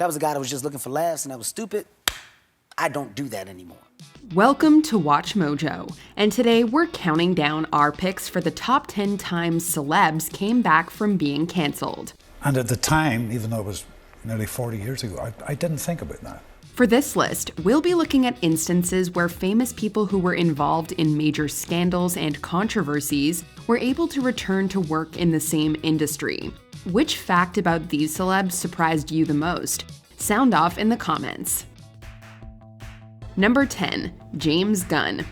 that was a guy that was just looking for laughs and that was stupid, I don't do that anymore. Welcome to Watch Mojo, and today we're counting down our picks for the top 10 times celebs came back from being cancelled. And at the time, even though it was nearly 40 years ago, I didn't think about that. For this list, we'll be looking at instances where famous people who were involved in major scandals and controversies were able to return to work in the same industry. Which fact about these celebs surprised you the most? Sound off in the comments. Number 10, James Gunn.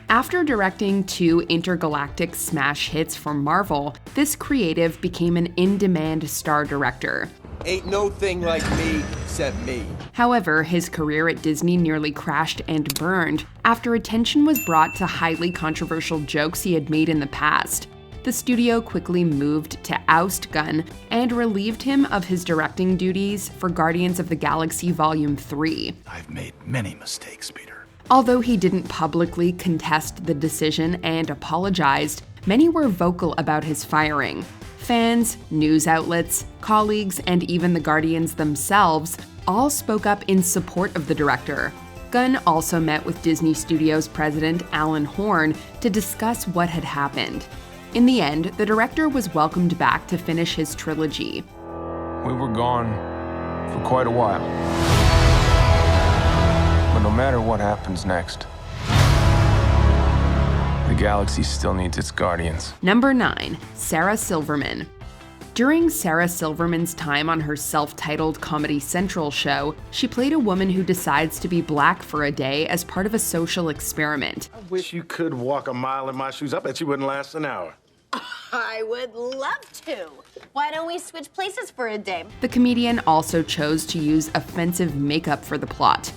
After directing 2 intergalactic smash hits for Marvel, this creative became an in-demand star director. Ain't no thing like me except me. However, his career at Disney nearly crashed and burned after attention was brought to highly controversial jokes he had made in the past. The studio quickly moved to oust Gunn and relieved him of his directing duties for Guardians of the Galaxy Volume 3. I've made many mistakes, Peter. Although he didn't publicly contest the decision and apologized, many were vocal about his firing. Fans, news outlets, colleagues, and even the Guardians themselves all spoke up in support of the director. Gunn also met with Disney Studios president Alan Horn to discuss what had happened. In the end, the director was welcomed back to finish his trilogy. We were gone for quite a while. But no matter what happens next, the galaxy still needs its guardians. Number 9, Sarah Silverman. During Sarah Silverman's time on her self-titled Comedy Central show, she played a woman who decides to be black for a day as part of a social experiment. I wish you could walk a mile in my shoes. I bet you wouldn't last an hour. I would love to. Why don't we switch places for a day? The comedian also chose to use offensive makeup for the plot.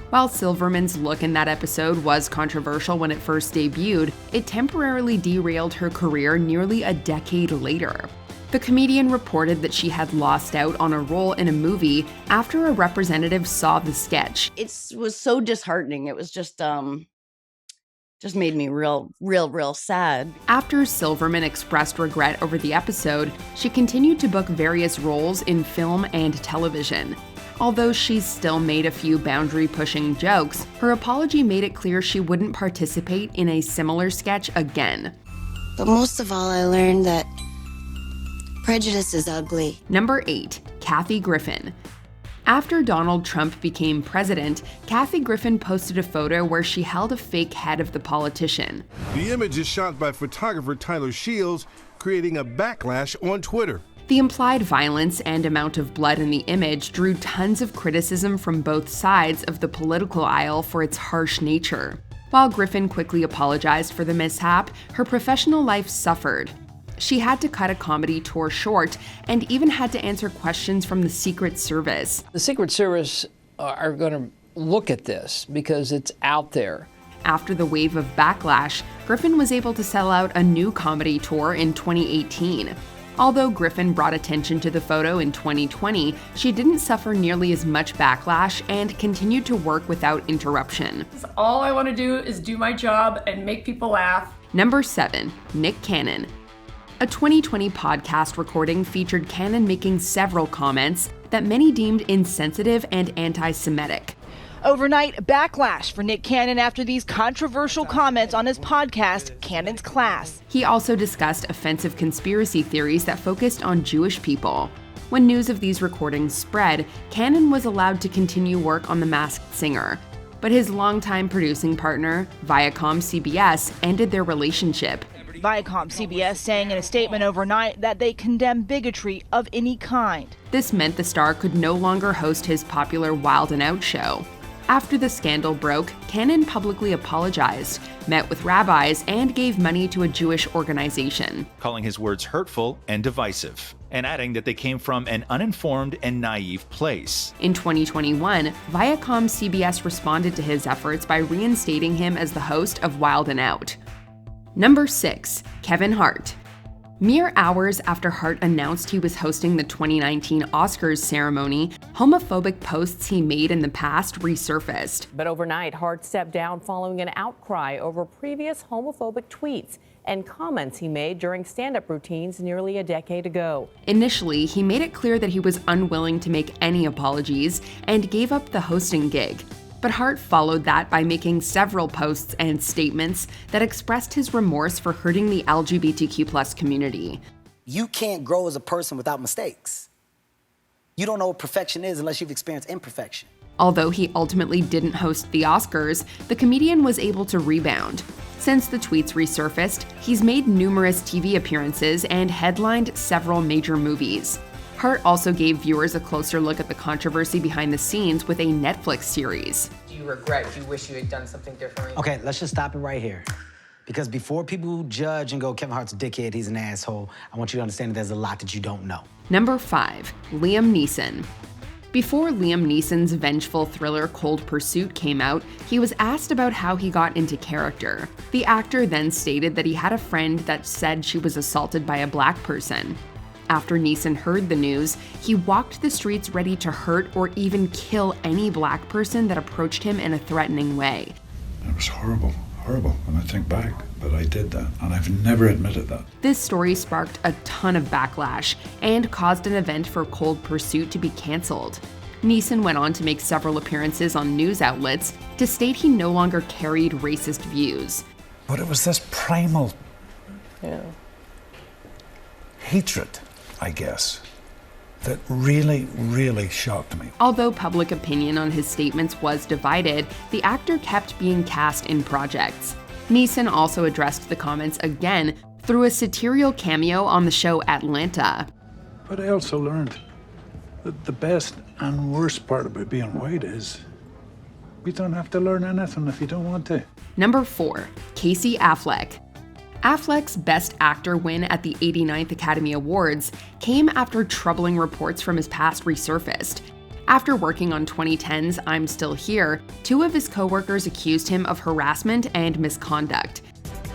While Silverman's look in that episode was controversial when it first debuted, it temporarily derailed her career nearly a decade later. The comedian reported that she had lost out on a role in a movie after a representative saw the sketch. It was so disheartening. It was just made me real sad. After Silverman expressed regret over the episode, she continued to book various roles in film and television. Although she's still made a few boundary-pushing jokes, her apology made it clear she wouldn't participate in a similar sketch again. But most of all, I learned that prejudice is ugly. Number 8, Kathy Griffin. After Donald Trump became president, Kathy Griffin posted a photo where she held a fake head of the politician. The image is shot by photographer Tyler Shields, creating a backlash on Twitter. The implied violence and amount of blood in the image drew tons of criticism from both sides of the political aisle for its harsh nature. While Griffin quickly apologized for the mishap, her professional life suffered. She had to cut a comedy tour short and even had to answer questions from the Secret Service. The Secret Service are going to look at this because it's out there. After the wave of backlash, Griffin was able to sell out a new comedy tour in 2018. Although Griffin brought attention to the photo in 2020, she didn't suffer nearly as much backlash and continued to work without interruption. All I want to do is do my job and make people laugh. Number 7, Nick Cannon. A 2020 podcast recording featured Cannon making several comments that many deemed insensitive and anti-Semitic. Overnight backlash for Nick Cannon after these controversial comments on his podcast, Cannon's Class. He also discussed offensive conspiracy theories that focused on Jewish people. When news of these recordings spread, Cannon was allowed to continue work on The Masked Singer. But his longtime producing partner, Viacom-CBS, ended their relationship. Viacom-CBS saying in a statement overnight that they condemn bigotry of any kind. This meant the star could no longer host his popular Wild 'N Out show. After the scandal broke, Cannon publicly apologized, met with rabbis, and gave money to a Jewish organization, calling his words hurtful and divisive, and adding that they came from an uninformed and naive place. In 2021, Viacom-CBS responded to his efforts by reinstating him as the host of Wild 'N Out. Number 6, Kevin Hart. Mere hours after Hart announced he was hosting the 2019 Oscars ceremony, homophobic posts he made in the past resurfaced. But overnight, Hart stepped down following an outcry over previous homophobic tweets. and comments he made during stand-up routines nearly a decade ago. Initially, he made it clear that he was unwilling to make any apologies and gave up the hosting gig. But Hart followed that by making several posts and statements that expressed his remorse for hurting the LGBTQ+ community. You can't grow as a person without mistakes. You don't know what perfection is unless you've experienced imperfection. Although he ultimately didn't host the Oscars, the comedian was able to rebound. Since the tweets resurfaced, he's made numerous TV appearances and headlined several major movies. Hart also gave viewers a closer look at the controversy behind the scenes with a Netflix series. Do you regret? Do you wish you had done something differently? Okay, let's just stop it right here. Because before people judge and go, Kevin Hart's a dickhead, he's an asshole, I want you to understand that there's a lot that you don't know. Number 5. Liam Neeson. Before Liam Neeson's vengeful thriller Cold Pursuit came out, he was asked about how he got into character. The actor then stated that he had a friend that said she was assaulted by a black person. After Neeson heard the news, he walked the streets ready to hurt or even kill any black person that approached him in a threatening way. It was horrible when I think back, but I did that, and I've never admitted that. This story sparked a ton of backlash and caused an event for Cold Pursuit to be canceled. Neeson went on to make several appearances on news outlets to state he no longer carried racist views. But it was this primal hatred, I guess, that really, really shocked me. Although public opinion on his statements was divided, the actor kept being cast in projects. Neeson also addressed the comments again through a satirical cameo on the show Atlanta. But I also learned that the best and worst part about being white is you don't have to learn anything if you don't want to. Number 4. Casey Affleck. Affleck's Best Actor win at the 89th Academy Awards came after troubling reports from his past resurfaced. After working on 2010's I'm Still Here, 2 of his co-workers accused him of harassment and misconduct.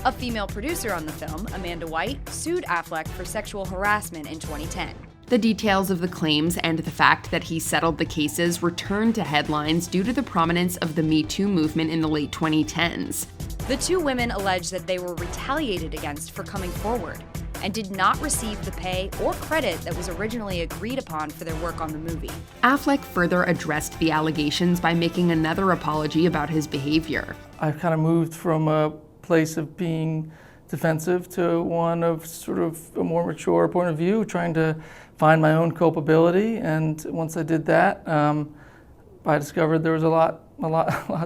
A female producer on the film, Amanda White, sued Affleck for sexual harassment in 2010. The details of the claims and the fact that he settled the cases returned to headlines due to the prominence of the Me Too movement in the late 2010s. The 2 women alleged that they were retaliated against for coming forward and did not receive the pay or credit that was originally agreed upon for their work on the movie. Affleck further addressed the allegations by making another apology about his behavior. I've kind of moved from a place of being defensive to one of sort of a more mature point of view, trying to find my own culpability. And once I did that, I discovered there was a lot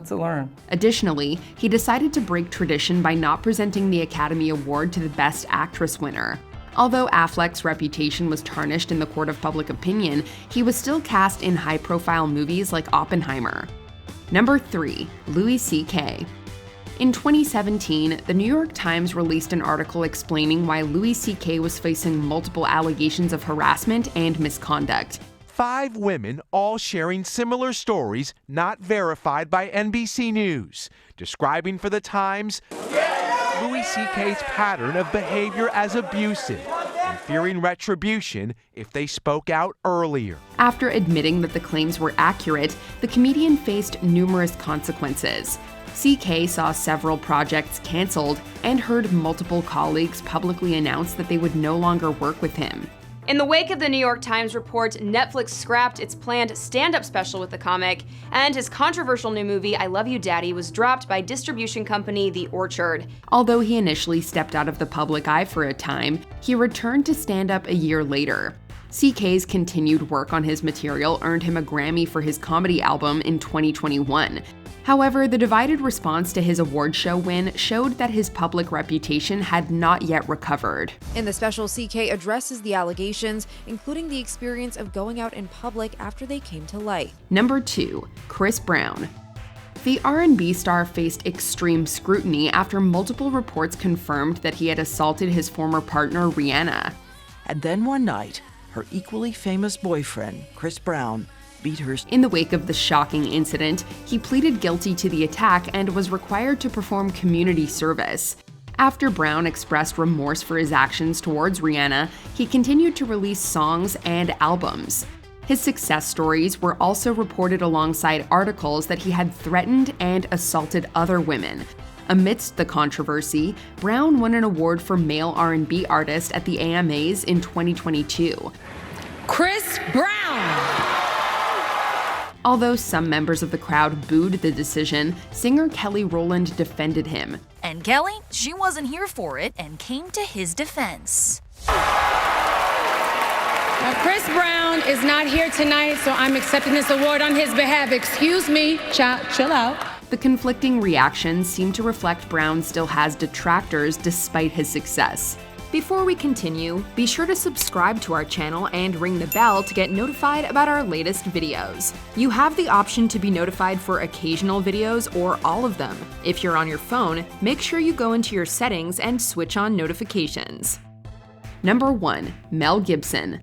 to learn. Additionally, he decided to break tradition by not presenting the Academy Award to the Best Actress winner. Although Affleck's reputation was tarnished in the court of public opinion, he was still cast in high-profile movies like Oppenheimer. Number 3. Louis C.K. In 2017, the New York Times released an article explaining why Louis C.K. was facing multiple allegations of harassment and misconduct. 5 women all sharing similar stories not verified by NBC News, describing for the Times Louis C.K.'s pattern of behavior as abusive and fearing retribution if they spoke out earlier. After admitting that the claims were accurate, the comedian faced numerous consequences. C.K. saw several projects canceled and heard multiple colleagues publicly announce that they would no longer work with him. In the wake of the New York Times report, Netflix scrapped its planned stand-up special with the comic, and his controversial new movie, I Love You, Daddy, was dropped by distribution company The Orchard. Although he initially stepped out of the public eye for a time, he returned to stand-up a year later. CK's continued work on his material earned him a Grammy for his comedy album in 2021. However, the divided response to his award show win showed that his public reputation had not yet recovered. In the special, CK addresses the allegations, including the experience of going out in public after they came to light. Number 2. Chris Brown. The R&B star faced extreme scrutiny after multiple reports confirmed that he had assaulted his former partner, Rihanna. And then one night, her equally famous boyfriend, Chris Brown, beat her. In the wake of the shocking incident, he pleaded guilty to the attack and was required to perform community service. After Brown expressed remorse for his actions towards Rihanna, he continued to release songs and albums. His success stories were also reported alongside articles that he had threatened and assaulted other women. Amidst the controversy, Brown won an award for Male R&B Artist at the AMAs in 2022. Chris Brown! Although some members of the crowd booed the decision, singer Kelly Rowland defended him. And Kelly, she wasn't here for it and came to his defense. Chris Brown is not here tonight, so I'm accepting this award on his behalf. Excuse me, chill out. The conflicting reactions seem to reflect Brown still has detractors despite his success. Before we continue, be sure to subscribe to our channel and ring the bell to get notified about our latest videos. You have the option to be notified for occasional videos or all of them. If you're on your phone, make sure you go into your settings and switch on notifications. Number 1. Mel Gibson.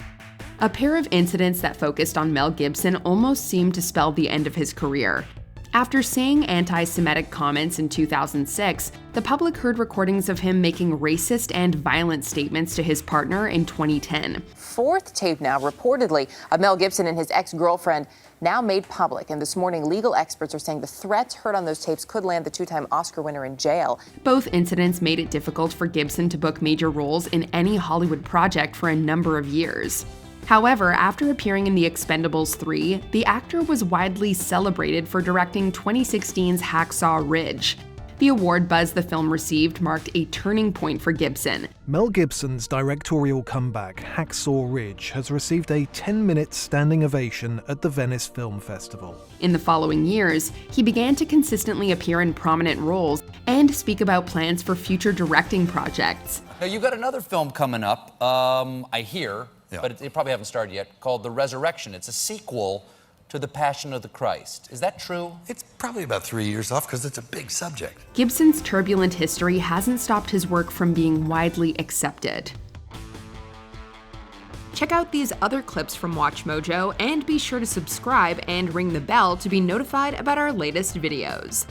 A pair of incidents that focused on Mel Gibson almost seemed to spell the end of his career. After saying anti-Semitic comments in 2006, the public heard recordings of him making racist and violent statements to his partner in 2010. Fourth tape now, reportedly, of Mel Gibson and his ex-girlfriend now made public. And this morning, legal experts are saying the threats heard on those tapes could land the two-time Oscar winner in jail. Both incidents made it difficult for Gibson to book major roles in any Hollywood project for a number of years. However, after appearing in The Expendables 3, the actor was widely celebrated for directing 2016's Hacksaw Ridge. The award buzz the film received marked a turning point for Gibson. Mel Gibson's directorial comeback, Hacksaw Ridge, has received a 10-minute standing ovation at the Venice Film Festival. In the following years, he began to consistently appear in prominent roles and speak about plans for future directing projects. Now, you've got another film coming up, I hear, but it probably haven't started yet, called The Resurrection. It's a sequel to The Passion of the Christ. Is that true? It's probably about 3 years off because it's a big subject. Gibson's turbulent history hasn't stopped his work from being widely accepted. Check out these other clips from WatchMojo and be sure to subscribe and ring the bell to be notified about our latest videos.